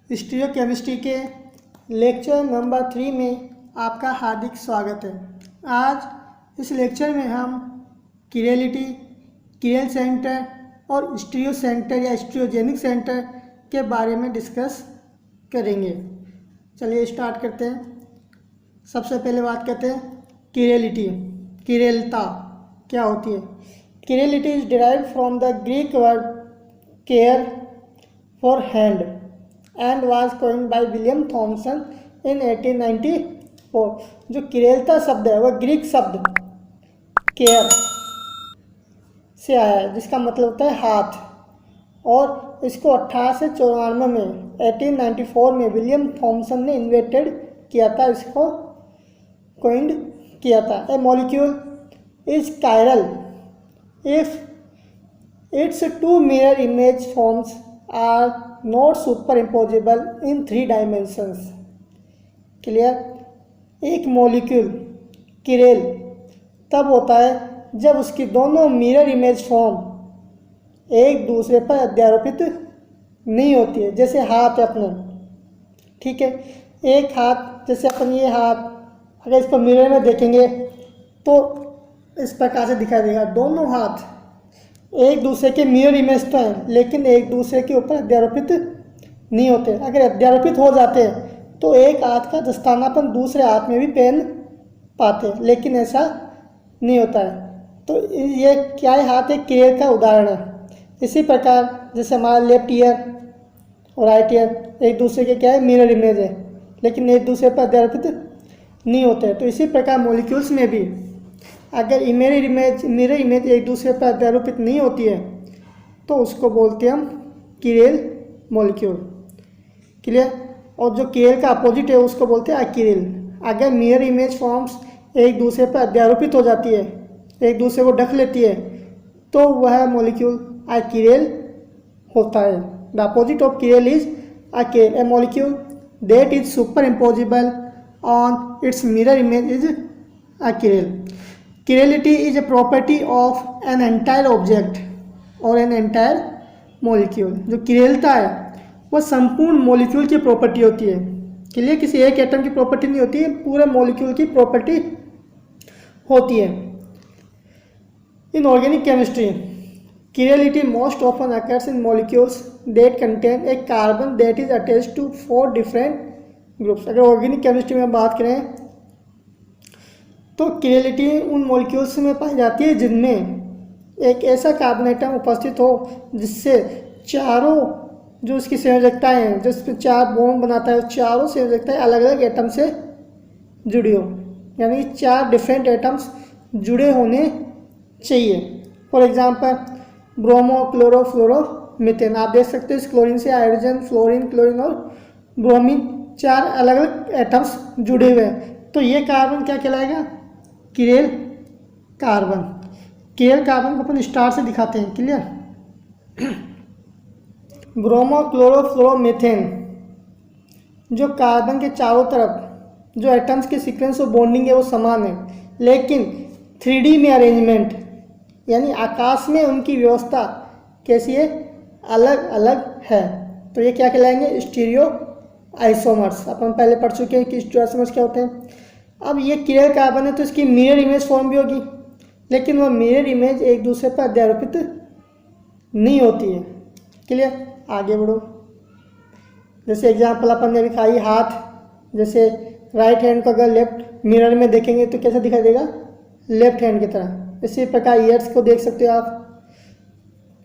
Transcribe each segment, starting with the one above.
Stereochemistry के lecture number 3 में आपका हार्दिक स्वागत है। आज इस लेक्चर में हम किरेलिटी, किरेल सेंटर और स्टीरियो सेंटर या स्टीरियोजेनिक सेंटर के बारे में डिस्कस करेंगे। चलिए स्टार्ट करते हैं। सबसे पहले बात करते हैं किरेलिटी, किरेलता क्या होती है। Chirality is derived from the Greek word cheir for hand and was coined by William Thomson in 1894। जो किरेलता शब्द है वह ग्रीक शब्द केयर से आया है, जिसका मतलब होता है हाथ, और इसको 1894 में 1894 में विलियम थॉमसन ने इन्वेंटेड किया था, इसको कॉइन्ड किया था। A molecule is chiral if its two mirror image forms are not superimposable in 3 dimensions. Clear. एक मॉलिक्यूल किरेल तब होता है जब उसकी दोनों मिरर इमेज फॉर्म एक दूसरे पर अध्यारोपित नहीं होती है। जैसे हाथ है अपने, ठीक है, एक हाथ, जैसे अपन ये हाथ अगर इसको मिरर में देखेंगे तो इस प्रकार से दिखाई देगा। दोनों हाथ एक दूसरे के मिरर इमेज तो हैं, लेकिन एक दूसरे के ऊपर अध्यारोपित नहीं होते। अगर अध्यारोपित हो जाते हैं तो एक हाथ का दस्तानापन दूसरे हाथ में भी पहन पाते, लेकिन ऐसा नहीं होता है। तो ये क्या है, हाथ एक किरेल का उदाहरण है। इसी प्रकार जैसे हमारा लेफ्ट ईयर और राइट ईयर एक दूसरे के क्या है, मिरर इमेज है, लेकिन एक दूसरे पर अध्यारोपित नहीं होते। तो इसी प्रकार मॉलिक्यूल्स में भी अगर मिरर इमेज एक दूसरे पर अध्यारोपित नहीं होती है तो उसको बोलते हैं हम किरेल मॉलिक्यूल। क्लियर। और जो किरेल का अपोजिट है उसको बोलते हैं अकिरेल। अगर मिरर इमेज फॉर्म्स एक दूसरे पर अध्यारोपित हो जाती है, एक दूसरे को ढक लेती है, तो वह मॉलिक्यूल अकिरेल होता है। The opposite of chiral is achiral. A molecule that is superimposable on its mirror image is achiral. Kirality is a property of an entire object or an entire molecule। जो किरेलता है वह संपूर्ण molecule की property होती है। Clear. किसी एक atom की प्रॉपर्टी नहीं होती है, पूरे मॉलिक्यूल की प्रॉपर्टी होती है। In organic chemistry kirality most often occurs in molecules that contain a carbon that is attached to 4 different groups। अगर ऑर्गेनिक केमिस्ट्री में बात करें तो किरेलिटी उन मॉलिक्यूल्स में पाई जाती है जिनमें एक ऐसा कार्बन एटम उपस्थित हो जिससे चारों जो इसकी संयोजकताएँ हैं, जिस पर 4 बॉन्ड बनाता है, चारों संयोजकताएँ अलग अलग एटम से जुड़ी हो, यानी 4 डिफरेंट एटम्स जुड़े होने चाहिए। For example bromo, chloro, fluoro, methane. आप देख सकते हो इस क्लोरीन से हाइड्रोजन, फ्लोरीन, क्लोरीन और ब्रोमीन 4 अलग अलग एटम्स जुड़े हुए हैं। तो ये कार्बन क्या कहलाएगा, किरेल कार्बन। किरेल कार्बन को अपन स्टार से दिखाते हैं। क्लियर। ब्रोमो, क्लोरो, फ्लोरो, मीथेन जो कार्बन के चारों तरफ जो एटम्स के सीक्वेंस ऑफ बॉन्डिंग है वो समान है, लेकिन 3D में अरेंजमेंट यानी आकाश में उनकी व्यवस्था कैसी है, अलग अलग है। तो ये क्या कहलाएंगे, स्टीरियो आइसोमर्स। अपन पहले पढ़ चुके हैं कि स्टीरियो आइसोमर्स क्या होते हैं। अब ये किरेल कार्बन है तो इसकी मिरर इमेज फॉर्म भी होगी, लेकिन वह मिरर इमेज एक दूसरे पर अध्यारोपित नहीं होती है। क्लियर। आगे बढ़ो। जैसे एग्जांपल अपन ने दिखाई हाथ, जैसे राइट हैंड को अगर लेफ्ट मिरर में देखेंगे तो कैसा दिखाई देगा, लेफ्ट हैंड की तरह। इसी प्रकार ईयर्स को देख सकते हो आप।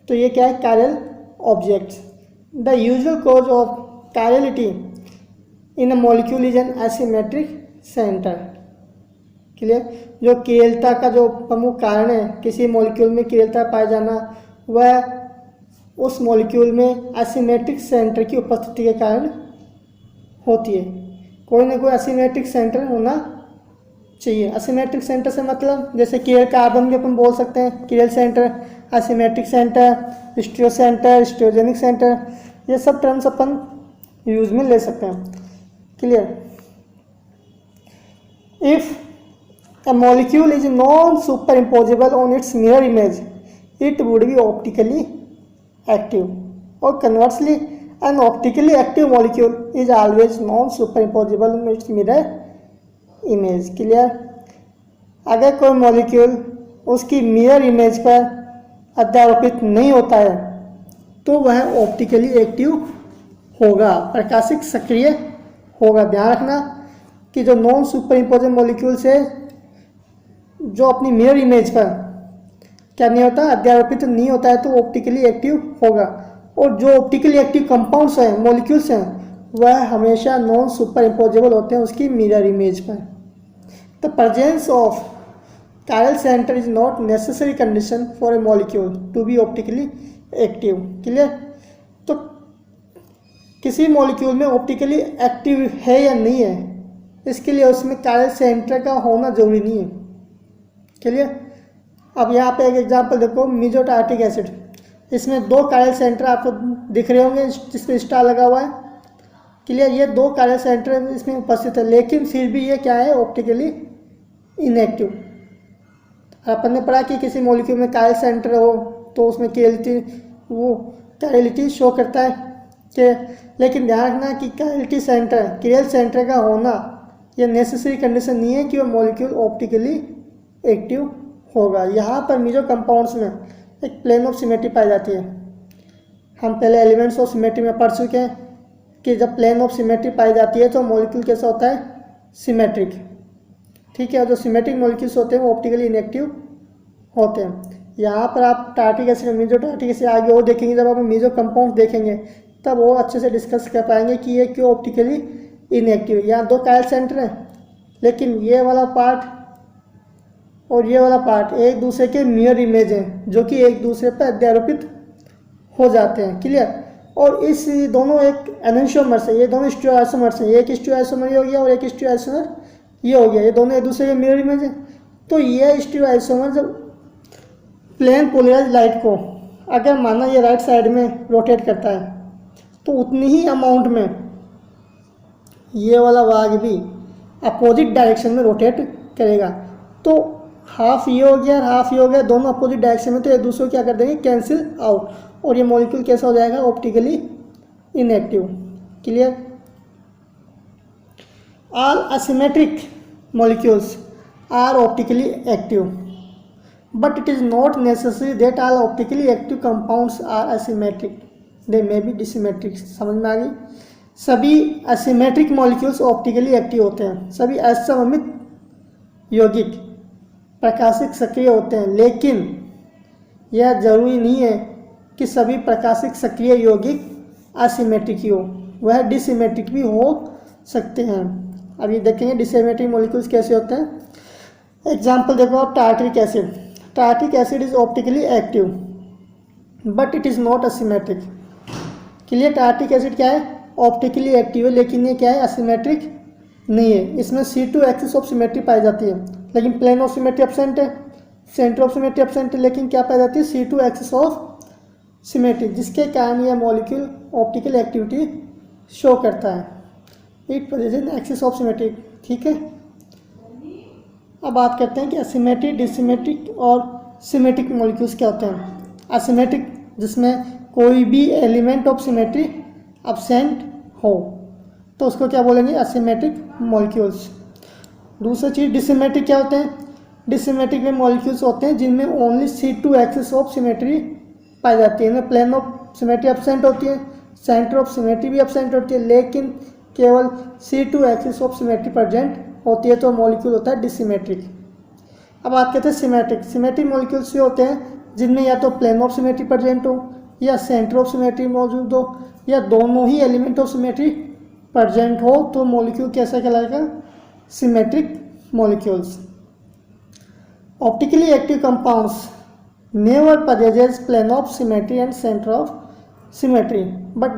तो ये क्या है, chiral objects. The usual cause of chirality in a molecule is an asymmetric centre. Clear. जो किरेलता का जो प्रमुख कारण है किसी मॉलिक्यूल में किरेलता पाया जाना, वह उस मॉलिक्यूल में एसिमेट्रिक सेंटर की उपस्थिति के कारण होती है। कोई ना कोई एसिमेट्रिक सेंटर होना चाहिए। एसिमेट्रिक सेंटर से मतलब जैसे किरेल कार्बन भी अपन बोल सकते हैं chiral centre, asymmetric centre, stereo centre, stereogenic centre, ये सब टर्म्स अपन यूज में ले सकते हैं। Clear. If a molecule is non-superimposable on its mirror image, it would be optically active, or conversely, N optically active molecule is always non super imposable with mirror image. Clear. अगर कोई molecule उसकी mirror image पर अध्यारोपित नहीं होता है तो वह optically active होगा, प्रकाशिक सक्रिय होगा। ध्यान रखना कि जो नॉन सुपर इम्पोजिबल मॉलिक्यूल्स है जो अपनी मिरर इमेज पर क्या नहीं होता, अध्यारोपित नहीं होता है, तो ऑप्टिकली एक्टिव होगा। और जो ऑप्टिकली एक्टिव कंपाउंड्स हैं, मॉलिक्यूल्स हैं, वह हमेशा नॉन सुपर इम्पोजिबल होते हैं उसकी मिरर इमेज पर। The presence of chiral center is not necessary condition for a molecule to be optically active। Clear. तो किसी मॉलिक्यूल में ऑप्टिकली एक्टिव है या नहीं है, इसके लिए उसमें chiral center का होना जरूरी नहीं है। क्लियर। अब यहाँ पे एक एग्जांपल देखो, मीजोटार्टिक एसिड, इसमें 2 chiral center आपको दिख रहे होंगे जिस पर स्टार लगा हुआ है। क्लियर। ये 2 chiral center इसमें उपस्थित है, लेकिन फिर भी ये क्या है, ऑप्टिकली इनएक्टिव। अपन ने पढ़ा कि किसी मॉलिक्यूल में chiral सेंटर हो तो उसमें कैरिलिटी शो करता है कि, लेकिन ध्यान रखना कि कैरियल सेंटर का होना यह नेसेसरी कंडीशन नहीं है कि वह मॉलिक्यूल ऑप्टिकली एक्टिव होगा। यहाँ पर मीजो कंपाउंड्स में एक प्लेन ऑफ सिमेट्री पाई जाती है। हम पहले एलिमेंट्स ऑफ सिमेट्री में पढ़ चुके हैं कि जब प्लेन ऑफ सिमेट्री पाई जाती है तो मॉलिक्यूल कैसा होता है, सिमेट्रिक। ठीक है। जो सिमेट्रिक मॉलिक्यूल्स होते हैं वो ऑप्टिकली इनएक्टिव होते हैं। यहाँ पर आप टार्टिक एसिड, मीजोटार्टिक एसिड आगे और देखेंगे, जब आप मीजो कंपाउंड देखेंगे तब वो अच्छे से डिस्कस कर पाएंगे कि ये क्यों ऑप्टिकली इनएक्टिव है। यहाँ 2 chiral सेंटर हैं, लेकिन ये वाला पार्ट और ये वाला पार्ट एक दूसरे के मिरर इमेज हैं जो कि एक दूसरे पर अध्यारोपित हो जाते हैं। क्लियर। और इस दोनों एक एनेंशियोमर्स है, ये दोनों स्टीरियोआइसोमर्स हैं, एक स्टीरियोआइसोमर ये हो गया और एक स्टीरियोआइसोमर ये हो गया, ये दोनों एक दूसरे के मिरर इमेज है। तो ये स्टीरियोआइसोमर जब प्लेन पोलराइज लाइट को अगर माना ये राइट साइड में रोटेट करता है तो उतनी ही अमाउंट में ये वाला भाग भी अपोजिट डायरेक्शन में रोटेट करेगा। तो हाफ ये हो गया और हाफ ये हो गया, दोनों अपोजिट डायरेक्शन में, तो एक दूसरे को क्या कर देंगे, कैंसिल आउट, और ये मॉलिक्यूल कैसा हो जाएगा, optically inactive. Clear. All asymmetric molecules are optically active, but it is not necessary that all optically active compounds are asymmetric. They may be dissymmetric। समझ में आ गई। सभी asymmetric molecules optically active होते हैं, सभी असममित यौगिक प्रकाशिक सक्रिय होते हैं, लेकिन यह जरूरी नहीं है कि सभी प्रकाशिक सक्रिय यौगिक असिमेट्रिक ही हो, वह डिसिमेट्रिक भी हो सकते हैं। अभी देखेंगे डिसिमेट्रिक मॉलिक्यूल्स कैसे होते हैं। एग्जांपल देखो आप, tartaric acid. Tartaric acid is optically active but it is not asymmetric. Clear. Tartaric acid क्या है, ऑप्टिकली एक्टिव है, लेकिन ये क्या है, असिमेट्रिक नहीं है। इसमें C2 एक्सिस ऑफ सिमेट्री पाई जाती है, लेकिन प्लेन ऑफ सिमेट्री एब्सेंट है, सेंटर ऑफ सिमेट्री एब्सेंट है, लेकिन क्या पाई जाती है, C2 एक्सिस ऑफ सिमेट्री, जिसके कारण यह मॉलिक्यूल ऑप्टिकल एक्टिविटी शो करता है। It present axis of symmetry. ठीक है। अब बात करते हैं कि असिमेट्रिक, डिसिमेट्रिक और सिमेट्रिक मॉलिक्यूल्स क्या होते हैं। असिमेट्रिक जिसमें कोई भी एलिमेंट ऑफ सिमेट्री एब्सेंट हो तो उसको क्या बोलेंगे, असिमेट्रिक मॉलिक्यूल्स। दूसरी चीज़ डिसिमेट्रिक क्या होते हैं, डिसिमेट्रिक में मॉलिक्यूल्स होते हैं जिनमें only C2 axis of symmetry पाई जाती है, इनमें प्लेन ऑफ सिमेट्री एब्सेंट होती है, सेंटर ऑफ सिमेट्री भी एब्सेंट होती है, लेकिन केवल C2 axis of symmetry present होती है, तो मॉलिक्यूल होता है डिसिमेट्रिक। अब बात करते हैं सिमेट्रिक। सिमेट्रिक मॉलिक्यूल्स ये होते हैं जिनमें या तो प्लेन ऑफ सिमेट्री प्रेजेंट हो या सेंटर ऑफ सिमेट्री मौजूद हो या दोनों ही एलिमेंट ऑफ सिमेट्री प्रेजेंट हो, तो मॉलिक्यूल कैसा कहलाएगा, symmetric molecules. Optically active compounds never possesses plane of symmetry and center of symmetry but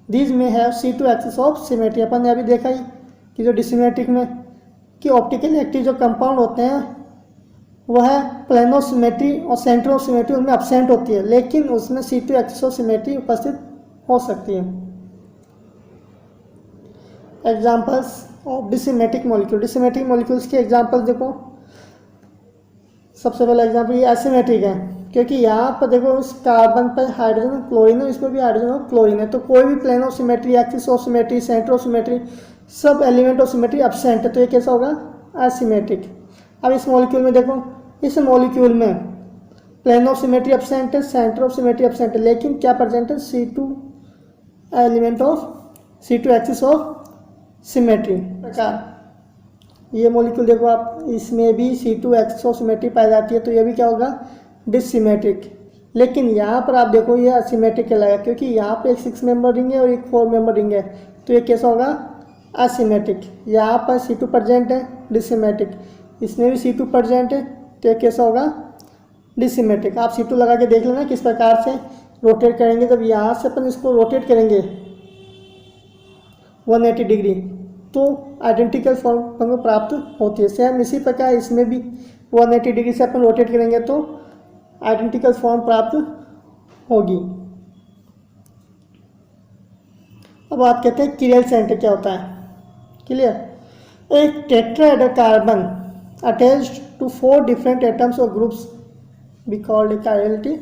these may have C2 axis of symmetry। अपन ने अभी देखा ही कि जो डिसिमेट्रिक में कि ऑप्टिकली एक्टिव जो कंपाउंड होते हैं वह प्लेन ऑफ सिमेट्री और सेंटर ऑफ सिमेट्री उनमें एब्सेंट होती है, लेकिन उसमें C2 एक्सिस ऑफ सिमेट्री उपस्थित हो सकती है। Examples of dissymmetric molecule. Dissymmetric molecules के एग्जाम्पल्स देखो, सबसे पहला एग्जाम्पल ये एसिमेट्रिक है, क्योंकि यहाँ पर देखो इस कार्बन पर हाइड्रोजन और क्लोरीन है, इस पर भी हाइड्रोजन और क्लोरीन है, तो कोई भी plane of symmetry, axis of symmetry, centre of symmetry, सब एलिमेंट ऑफ सिमेट्री एब्सेंट है, तो ये कैसा होगा? एसिमेट्रिक। अब इस मॉलिक्यूल में देखो, इस मॉलिक्यूल में प्लेन ऑफ सिमेट्री एब्सेंट है, सेंटर ऑफ सिमेट्री एब्सेंट है, लेकिन क्या प्रेजेंट है? C2 element of C2 axis of symmetry. प्रकार ये मॉलिक्यूल देखो आप, इसमें भी C2 एक्सिस ऑफ सिमेट्री पाई जाती है, तो ये भी क्या होगा? डिससिमेट्रिक। लेकिन यहाँ पर आप देखो ये असिमेट्रिक कहलाएगा, क्योंकि यहाँ पे एक 6 मेंबर रिंग है और एक 4 मेंबर रिंग है, तो ये कैसा होगा? असिमेट्रिक। यहाँ पर C2 प्रेजेंट है, डिससिमेट्रिक। इसमें भी C2 प्रेजेंट है, तो ये कैसा होगा? डिससिमेट्रिक। आप C2 लगा के देख लेना किस प्रकार से रोटेट करेंगे। जब यहाँ से अपन इसको रोटेट करेंगे 180 डिग्री, तो आइडेंटिकल फॉर्म को प्राप्त होती है। सेम इसी प्रकार इसमें भी 180 डिग्री से अपन रोटेट करेंगे तो आइडेंटिकल फॉर्म प्राप्त होगी। अब बात करते हैं किरेल सेंटर क्या होता है। क्लियर? एक tetrahedral carbon attached to 4 different atoms or groups be called a chirality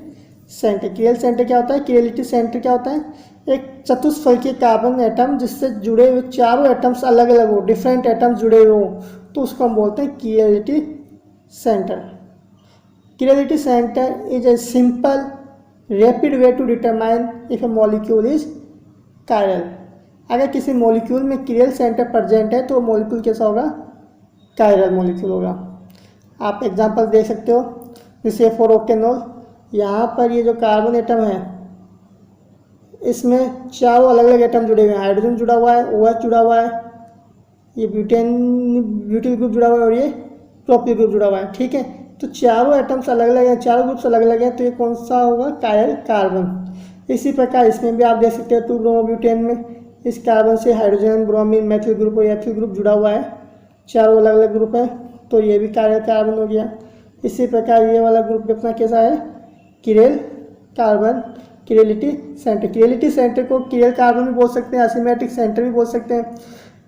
centre. Chiral centre क्या होता है? किरेलिटी सेंटर क्या होता है? एक चतुष्फलकीय कार्बन एटम जिससे जुड़े हुए चारों एटम्स अलग अलग हो, डिफरेंट एटम्स जुड़े हुए हो, तो उसको हम बोलते हैं chirality centre. Chirality centre is a simple rapid way to determine if a molecule is chiral. अगर किसी मॉलिक्यूल में किरेल सेंटर प्रेजेंट है तो मॉलिक्यूल कैसा होगा? कायरल मॉलिक्यूल होगा। आप एग्जांपल दे सकते हो, जैसे फॉर ऑक्टेनॉल, यहाँ पर ये जो कार्बन एटम है इसमें चारों अलग अलग एटम जुड़े हुए हैं। हाइड्रोजन जुड़ा हुआ है, OH जुड़ा हुआ है, ये ब्यूटिल ग्रुप जुड़ा हुआ है और ये प्रोपिल ग्रुप जुड़ा हुआ है। ठीक है, तो चारों एटम्स अलग अलग हैं, चारों ग्रुप्स अलग अलग हैं, तो ये कौन सा होगा? Chiral carbon. इसी प्रकार इसमें भी आप देख सकते हैं 2-ब्रोमोब्यूटेन में इस कार्बन से हाइड्रोजन, ब्रोमीन, मेथिल ग्रुप और एथिल ग्रुप जुड़ा हुआ है, चारों अलग अलग ग्रुप है, तो ये भी कायरल कार्बन हो गया। इसी प्रकार ये वाला ग्रुप अपना कैसा है? Chiral carbon, chirality centre. Chirality centre को किरेल कार्बन भी बोल सकते हैं, एसिमेट्रिक सेंटर भी बोल सकते हैं,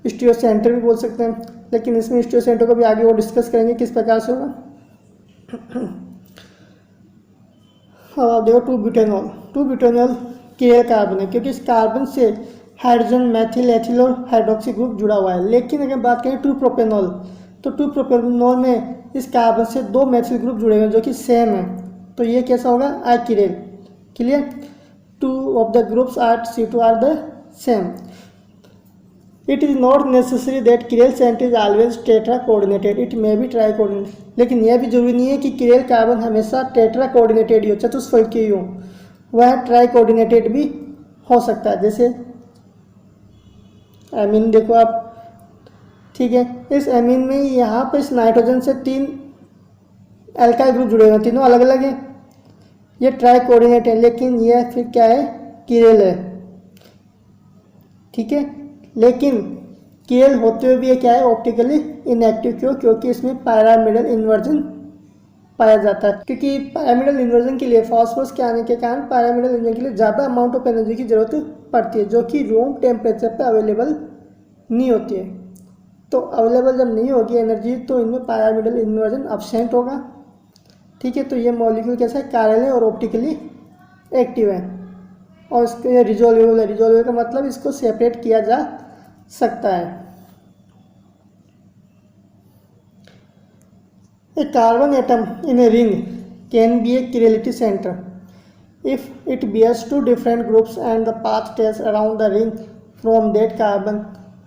स्टीरियो सेंटर भी बोल सकते हैं, लेकिन इसमें स्टीरियो सेंटर को भी आगे वो डिस्कस करेंगे किस प्रकार से होगा। अब आप देखो 2-ब्यूटेनॉल। 2-ब्यूटेनॉल किरेल कार्बन है, क्योंकि इस कार्बन से हाइड्रोजन, मेथिल, एथिल और हाइड्रोक्सी ग्रुप जुड़ा हुआ है। लेकिन अगर बात करें 2-प्रोपेनॉल, तो 2-प्रोपेनॉल में इस कार्बन से 2 मेथिल ग्रुप जुड़े हुए हैं जो कि सेम है, तो ये कैसा होगा? अकिरेल। Clear? 2 of the groups at C2 are the same. It is not necessary that chiral centre is always tetra coordinated. It may be tri coordinated. लेकिन यह भी जरूरी नहीं है कि किरेल कार्बन हमेशा टेट्रा कोऑर्डिनेटेड ही हो, चतुष्फलकीय हो, वह ट्राई कोऑर्डिनेटेड भी हो सकता है। जैसे एमीन देखो आप, ठीक है, इस एमीन में यहाँ पर इस नाइट्रोजन से 3 एल्काइल ग्रुप जुड़े हुए हैं, तीनों अलग अलग हैं, ये ट्राई कोऑर्डिनेट है, लेकिन यह फिर क्या है? किरेल है। ठीक है, लेकिन किरेल होते हुए भी ये क्या है? Optically inactive. क्यों? क्योंकि इसमें पैरामिडल इन्वर्जन पाया जाता है, क्योंकि पैरामिडल इन्वर्जन के लिए फॉस्फोरस के आने के कारण पैरामिडल इन्वर्जन के लिए ज़्यादा अमाउंट ऑफ एनर्जी की जरूरत पड़ती है, जो कि रूम टेम्परेचर पर अवेलेबल नहीं होती है। तो अवेलेबल जब नहीं होगी एनर्जी, तो इनमें पैरामिडल इन्वर्जन एब्सेंट होगा। ठीक है, तो ये मॉलिक्यूल कैसा है? कायरल है और ऑप्टिकली एक्टिव है, और इसके रिजोल्वेबल है। रिजोल्वेबल का मतलब इसको सेपरेट किया जा सकता है। A carbon atom in a ring can be a chirality centre if it bears 2 different groups and the path trace around the ring from that carbon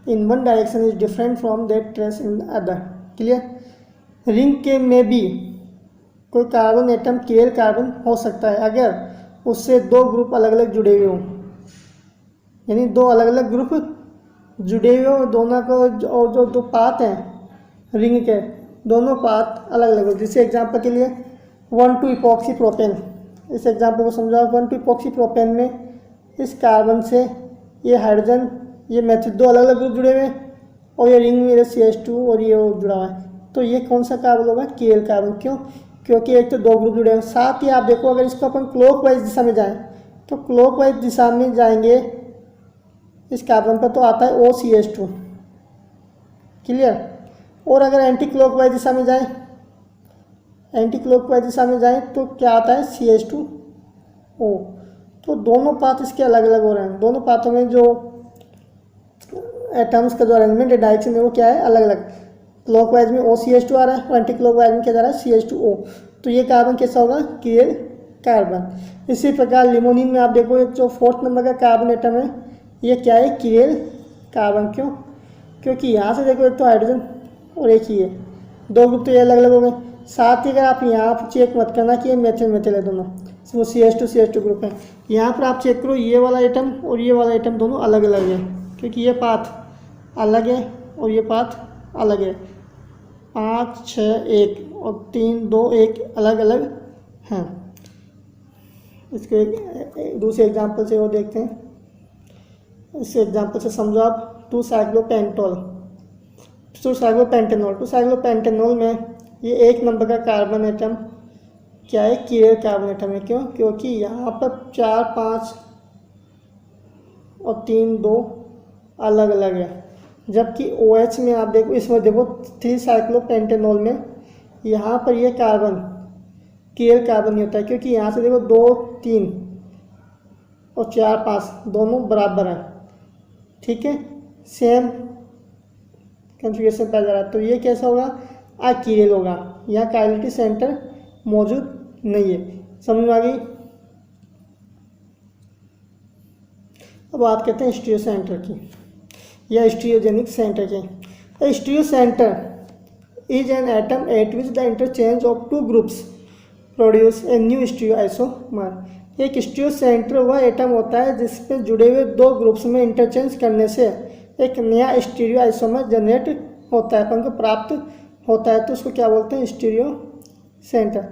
in one direction is different from that trace in the other. Clear? Ring के में भी कोई carbon atom chiral carbon हो सकता है अगर उससे 2 group अलग अलग जुड़े हुए हों, यानी 2 अलग अलग ग्रुप जुड़े हुए हों, दोनों को और जो 2 पाथ हैं रिंग के, दोनों पाथ अलग अलग हो। जैसे एग्जांपल के लिए 1,2 इपॉक्सी प्रोपेन, इस एग्जांपल को समझाओ। 1,2 इपॉक्सी प्रोपेन में इस कार्बन से ये हाइड्रोजन, ये मेथिल, 2 अलग अलग ग्रुप जुड़े हुए हैं, और ये रिंग में CH2 और ये जुड़ा हुआ है, तो ये कौन सा कार्बन होगा? Chiral carbon. क्यों? क्योंकि एक तो 2 ग्रुप जुड़े हैं। साथ ही आप देखो, अगर इसको अपन क्लॉकवाइज दिशा में जाएं, तो क्लॉकवाइज दिशा में जाएंगे इस कार्बन पर तो आता है OCH2। क्लियर? और अगर एंटी क्लॉकवाइज दिशा में जाएं एंटी क्लॉकवाइज दिशा में जाएं तो क्या आता है CH2O। तो दोनों पाथ इसके अलग अलग हो रहे हैं, दोनों पाथों में जो एटम्स का जो अरेंजमेंट है डायरेक्शन है वो क्या है, अलग अलग। क्लॉकवाइज में OCH2 आ रहा है और एंटी क्लॉकवाइज में क्या जा रहा है CH2O। तो ये कार्बन कैसा होगा, कीयल कार्बन। इसी प्रकार लिमोनिन में आप देखो जो 4th नंबर का कार्बन एटम है ये क्या है, कीयल कार्बन। क्यों, क्योंकि यहाँ से देखो एक तो हाइड्रोजन और एक ही है, दो ग्रुप तो ये अलग अलग हो गए। साथ ही अगर आप यहाँ पर चेक मत करना कि ये मेथिल मेथिल है दोनों, वो CH2 ग्रुप है। यहाँ पर आप चेक करो ये वाला आइटम और ये वाला आइटम दोनों अलग अलग है, क्योंकि ये पाथ अलग है और ये पाथ अलग है। 5 6 1 और 3 2 1 अलग अलग हैं। इसके एक दूसरे एग्जांपल से वो देखते हैं। इस एग्जांपल से समझो आप 2-साइक्लोपेंटेनॉल। 2-साइक्लोपेंटेनॉल में ये 1 नंबर का कार्बन एटम क्या है, कीयल कार्बन एटम है। क्यों, क्योंकि यहाँ पर 4 5 और 3 2 अलग अलग है। जबकि OH में आप देखो, इसमें देखो 3-साइक्लोपेंटेनॉल में यहाँ पर ये कार्बन कीयल कार्बन नहीं होता है, क्योंकि यहाँ से देखो 2 3 और 4 5 दोनों बराबर हैं, ठीक है, सेम कॉन्फ़िगरेशन पाया जा रहा है। तो ये कैसा होगा, अकीयल होगा, यहाँ काइनेटिक सेंटर मौजूद नहीं है। समझ में आ गई। अब बात करते हैं स्टीरियो सेंटर की या स्टीरियोजेनिक सेंटर की। Stereo centre is an atom at which the interchange of two groups produce a new stereo isomer. एक स्टीरियो सेंटर वह एटम होता है जिसमें जुड़े हुए दो ग्रुप्स में इंटरचेंज करने से एक नया स्टीरियो आइसोमर जनरेट होता है, अपन को प्राप्त होता है। तो उसको क्या बोलते हैं, stereo centre.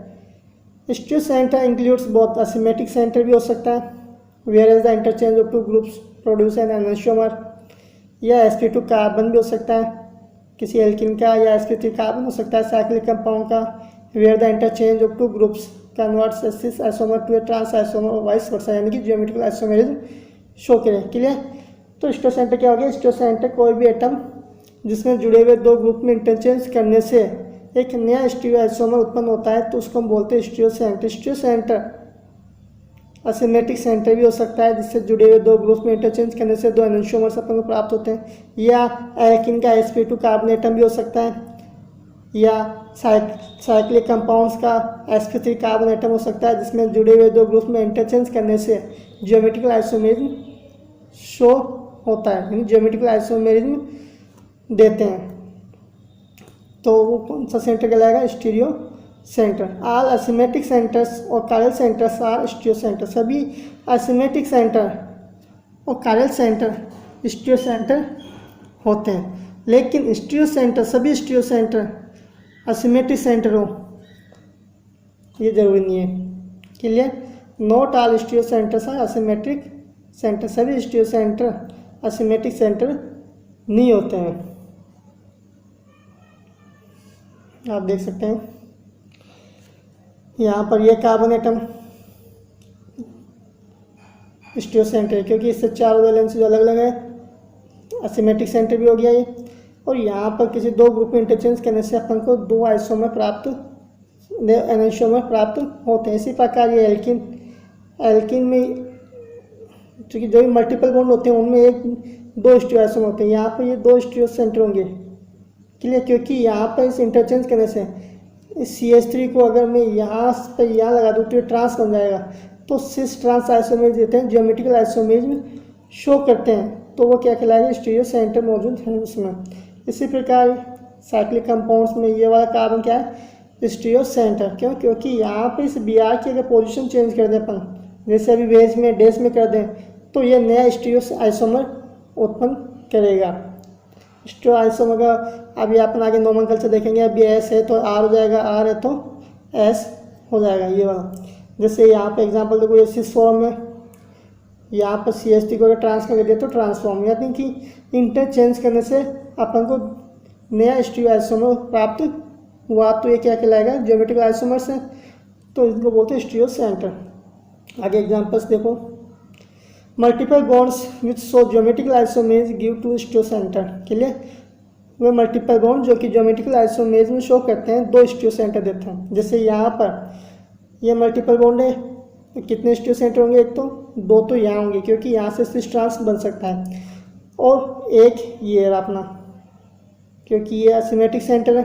Stereo centre includes both asymmetric centre भी हो सकता है, whereas the interchange of two groups produce an isomer, या sp2 कार्बन भी हो सकता है किसी एल्किन का, या sp3 कार्बन हो सकता है साइक्लिक कंपाउंड का, where the interchange of two groups converts a cis isomer to a trans isomer और वाइस वर्सा, यानी कि ज्योमेट्रिकल आइसोमेरिज्म शो करें। क्लियर। तो स्टीरियो सेंटर क्या हो गया, स्टीरियो सेंटर कोई भी एटम जिसमें जुड़े हुए दो ग्रुप में इंटरचेंज करने से एक नया स्टीरियो आइसोमर उत्पन्न होता है, तो उसको हम बोलते हैं stereo centre. Stereo centre asymmetric centre भी हो सकता है जिससे जुड़े हुए दो ग्रुप में इंटरचेंज करने से दो एनोसोमर्स अपन को प्राप्त होते हैं, या एल्किन का sp2 कार्बन एटम भी हो सकता है, या साइक्लिक कंपाउंड्स का sp3 कार्बन एटम हो सकता है जिसमें जुड़े हुए दो ग्रुप में इंटरचेंज करने से ज्योमेट्रिकल आइसोमेरिज्म शो होता है, यानी ज्योमेट्रिकल आइसोमेरिज्म देते हैं। तो वो कौन सा सेंटर कहलाएगा, stereo centre. All asymmetric centres और chiral centres are stereo centre. सभी असिमेट्रिक सेंटर और कायरल सेंटर स्टीरियो सेंटर होते हैं, लेकिन स्टीरियो सेंटर सभी स्टीरियो सेंटर असिमेट्रिक सेंटर हो ये जरूरी नहीं है। Clear. Not all stereo centres are asymmetric centre. सभी स्टीरियो सेंटर असिमेट्रिक सेंटर नहीं होते हैं। आप देख सकते हैं यहाँ पर ये कार्बन एटम स्टीरियो सेंटर है, क्योंकि इससे चारों वैलेंसी अलग अलग है, असिमेट्रिक सेंटर भी हो गया ये। और यहाँ पर किसी दो ग्रुप में इंटरचेंज करने से अपन को दो आइसोमर प्राप्त एनोसोमर प्राप्त होते हैं। इसी प्रकार ये एल्किन में क्योंकि जो भी मल्टीपल बॉन्ड होते हैं उनमें एक दो स्टीरियो आइसोमर होते हैं, यहाँ पर ये दो स्टीरियो सेंटर होंगे। क्लियर। क्योंकि यहाँ पर इस इंटरचेंज करने से इस CH3 को अगर मैं यहाँ पर यहाँ लगा दूँ तो ये ट्रांस बन जाएगा, तो सिस ट्रांस आइसोमेरिज्म देते हैं, ज्योमेट्रिकल आइसोमेरिज्म शो करते हैं, तो वो क्या कहलाएगा, स्टीरियो सेंटर मौजूद है उसमें। इसी प्रकार साइक्लिक कंपाउंड्स में ये वाला कार्बन क्या है, स्टीरियो सेंटर। क्यों, क्योंकि यहाँ पर इस Br की अगर पोजीशन चेंज कर दें अपन, जैसे अभी बेस में डैश में कर दें, तो ये नया स्टीरियो आइसोमर उत्पन्न करेगा। स्टीरियो आइसोमर का अभी अपन आगे नोमेनक्लेचर देखेंगे। अभी S है तो R हो जाएगा, R है तो S हो जाएगा ये वाला। जैसे यहाँ पे एग्जांपल देखो, ये सिस फॉर्म में यहाँ पर CH3 को अगर ट्रांसफर कर दिया तो ट्रांसफॉर्म, यानी कि इंटरचेंज करने से अपन को नया स्टीरियो आइसोमर प्राप्त हुआ, तो ये क्या कहलाएगा, ज्योमेट्रिकल आइसोमर से, तो इसको बोलते हैं स्टीरियो सेंटर। आगे एग्जांपल्स देखो। Multiple bonds which show geometrical isomerism give two stereo centre. Clear. वे मल्टीपल बॉन्ड जो कि ज्योमेट्रिकल आइसोमेर्स में शो करते हैं, दो स्टीरियो सेंटर देते हैं। जैसे यहाँ पर ये मल्टीपल बॉन्ड है, तो कितने स्टीरियो सेंटर होंगे? एक तो दो तो यहाँ होंगे क्योंकि यहाँ से सिस ट्रांस बन सकता है, और एक ये रहा अपना क्योंकि ये असिमेट्रिक सेंटर है।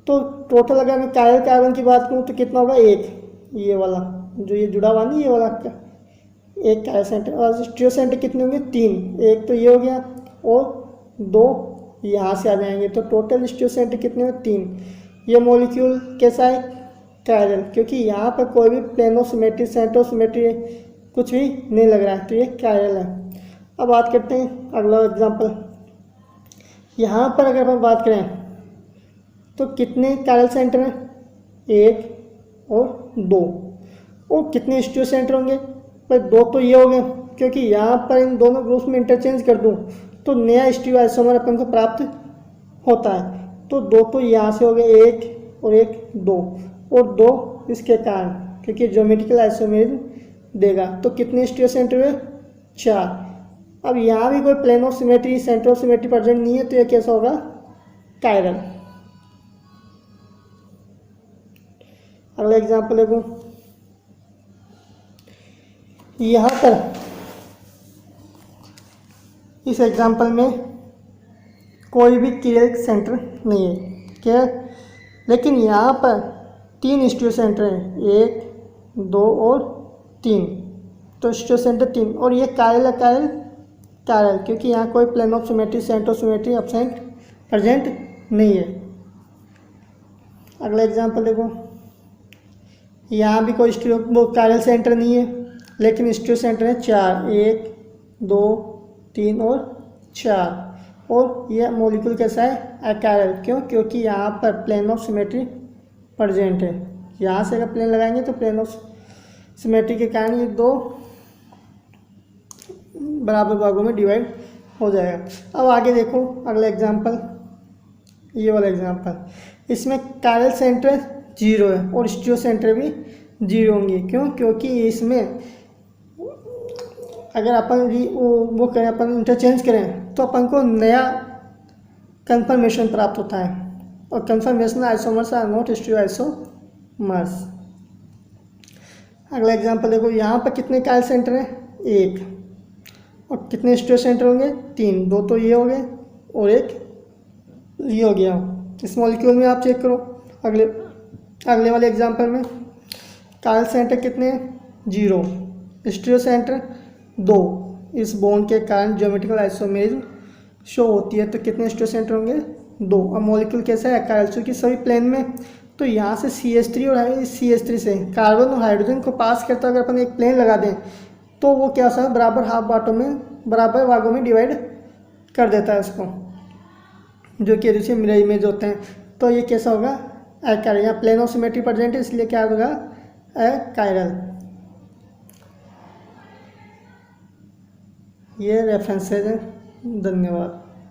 तो टोटल अगर मैं कायरल कार्बन की बात करूँ तो कितना होगा? एक, ये वाला जो ये जुड़ा हुआ नहीं, ये वाला एक कायरल सेंटर। और स्टीरियो सेंटर कितने होंगे? तीन, एक तो ये हो गया और दो यहाँ से आ जाएंगे, तो टोटल स्टीरियो सेंटर कितने हैं? तीन। ये मॉलिक्यूल कैसा है? कायरल, क्योंकि यहाँ पर कोई भी प्लेनो सिमेट्री, सेंट्रो सिमेट्री कुछ भी नहीं लग रहा है, तो ये कायरल है। अब बात करते हैं अगला एग्जांपल। यहाँ पर अगर हम बात करें तो कितने कायरल सेंटर हैं? एक और दो। और कितने स्टीरियो सेंटर होंगे? पर दो तो ये हो गए, क्योंकि यहाँ पर इन दोनों ग्रुप्स में इंटरचेंज कर दूँ तो नया स्टीरियो आइसोमर अपन को प्राप्त होता है। तो दो तो यहाँ से हो गए, एक और एक, दो, और दो इसके कारण क्योंकि ज्योमेट्रिकल आइसोमेरिज्म देगा। तो कितने स्टीरियो सेंटर हुए? चार। अब यहाँ भी कोई plane of symmetry, centre of symmetry present नहीं है, तो ये कैसा होगा? कायरल। अगला एग्जांपल देखो, यहाँ पर इस एग्जांपल में कोई भी क्लियर सेंटर नहीं है, क्या? लेकिन यहाँ पर तीन स्टीरियो सेंटर हैं, एक, दो और तीन। तो स्टीरियो सेंटर तीन, और ये कायरल है, कायरल कायरल, क्योंकि यहाँ कोई plane of symmetry, centre of symmetry absent present नहीं है। अगला एग्जांपल देखो, यहाँ भी कोई स्टीरियो कायरल सेंटर नहीं है, लेकिन स्टीरियो सेंटर है चार, एक, दो, तीन और चार। और यह मॉलिक्यूल कैसा है? अकायरल। क्यों? क्योंकि यहाँ पर प्लेन ऑफ सिमेट्री प्रेजेंट है। यहाँ से अगर प्लेन लगाएंगे तो प्लेन ऑफ सिमेट्री के कारण ये दो बराबर भागों में डिवाइड हो जाएगा। अब आगे देखो अगला एग्जांपल, ये वाला एग्जांपल। इसमें कायरल सेंटर जीरो है और स्टीरियो सेंटर भी जीरो होंगे। क्यों? क्योंकि इसमें अगर अपन वो करें, अपन इंटरचेंज करें तो अपन को नया कंफर्मेशन प्राप्त होता है, और conformation isomers are not stereo isomers. अगला एग्जांपल देखो, यहाँ पर कितने कायरल सेंटर हैं? एक। और कितने स्टीरियो सेंटर होंगे? तीन। दो तो ये हो गए और एक ये हो गया। इस मॉलिक्यूल में आप चेक करो, अगले वाले एग्जांपल में कायरल सेंटर कितने हैं? जीरो। स्टीरियो सेंटर दो। इस बॉन्ड के कारण ज्योमेट्रिकल आइसोमेरिज्म शो होती है, तो कितने स्टीरियो सेंटर होंगे? दो। अब मॉलिक्यूल कैसा है? कायरल, चूँकि सभी प्लेन में, तो यहाँ से CH3 और CH3 से कार्बन और हाइड्रोजन को पास करता अगर अपन एक प्लेन लगा दें तो वो क्या सा बराबर हाफ बाटों में, बराबर भागों में डिवाइड कर देता है उसको, जो कि जैसे मिरर इमेज होते हैं। तो ये कैसा होगा? अकायरल। यहाँ प्लेन ऑफ सिमेट्री प्रेजेंट है, इसलिए क्या होगा? अकायरल। ये रेफरेंसेज हैं। धन्यवाद।